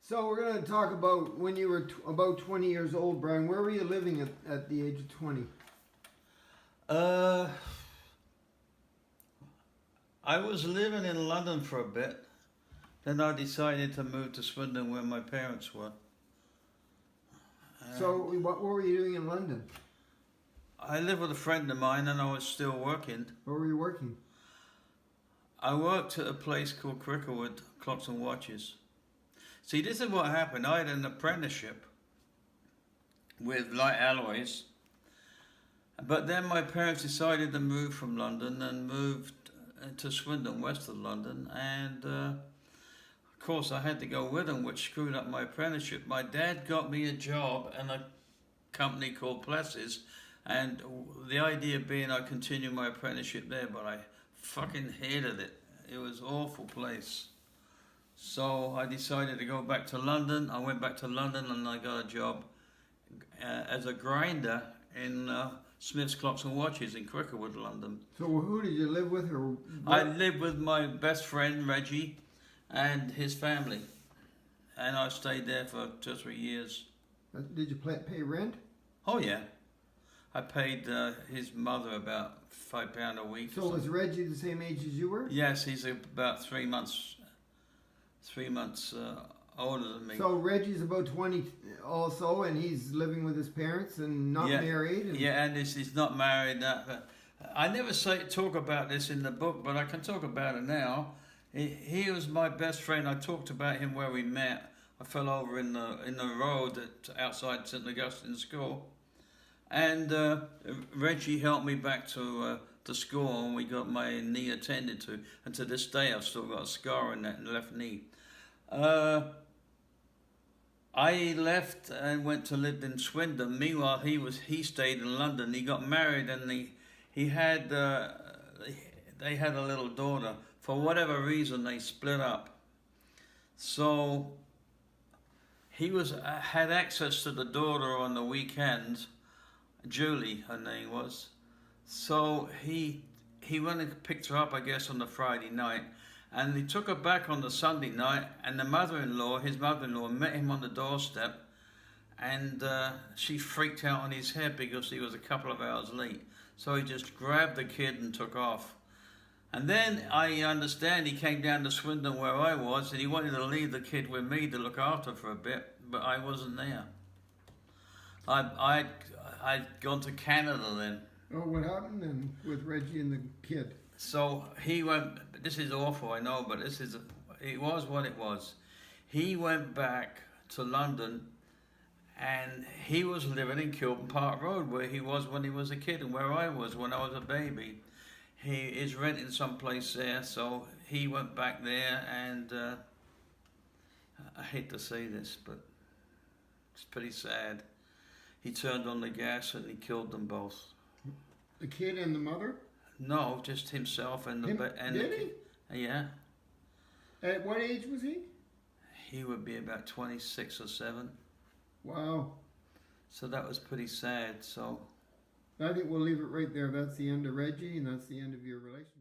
So we're going to talk about when you were about 20 years old, Bryan. Where were you living at the age of 20? I was living in London for a bit. Then I decided to move to Swindon where my parents were. So what were you doing in London? I lived with a friend of mine and I was still working. Where were you working? I worked at a place called Cricklewood Clocks and Watches. See, this is what happened. I had an apprenticeship with Light Alloys. But then my parents decided to move from London and moved to Swindon, west of London. And of course I had to go with them, which screwed up my apprenticeship. My dad got me a job in a company called Plessis. And the idea being I'd continue my apprenticeship there, but I fucking hated it. It was an awful place. So I decided to go back to London. I went back to London and I got a job as a grinder in Smith's Clocks and Watches in Cricklewood, London. So who did you live with? Or I lived with my best friend, Reggie, and his family. And I stayed there for 2 or 3 years. Did you pay rent? Oh, yeah. I paid his mother about £5 a week. So was Reggie the same age as you were? Yes, he's about 3 months older than me. So Reggie's about 20 also, and he's living with his parents and not married? And yeah, and he's not married. I never talk about this in the book, but I can talk about it now. He was my best friend. I talked about him where we met. I fell over in the road outside St. Augustine's School. And Reggie helped me back to school, and we got my knee attended to. And to this day, I've still got a scar on that left knee. I left and went to live in Swindon. Meanwhile, he stayed in London. He got married, and they had a little daughter. For whatever reason, they split up. So he had access to the daughter on the weekends. Julie, her name was. So he went and picked her up, I guess, on the Friday night, and he took her back on the Sunday night, and his mother-in-law met him on the doorstep, and she freaked out on his head because he was a couple of hours late. So he just grabbed the kid and took off. And then I understand he came down to Swindon where I was, and he wanted to leave the kid with me to look after for a bit, but I wasn't there. I'd gone to Canada then. Oh, what happened then with Reggie and the kid? So he went, this is awful, I know, but it was what it was. He went back to London, and he was living in Kilburn Park Road, where he was when he was a kid and where I was when I was a baby. He is renting someplace there, so he went back there, and I hate to say this, but it's pretty sad. He turned on the gas and he killed them both. The kid and the mother? No, just himself and the Did he? Yeah. At what age was he? He would be about 26 or 7. Wow. So that was pretty sad. So I think we'll leave it right there. That's the end of Reggie, and that's the end of your relationship.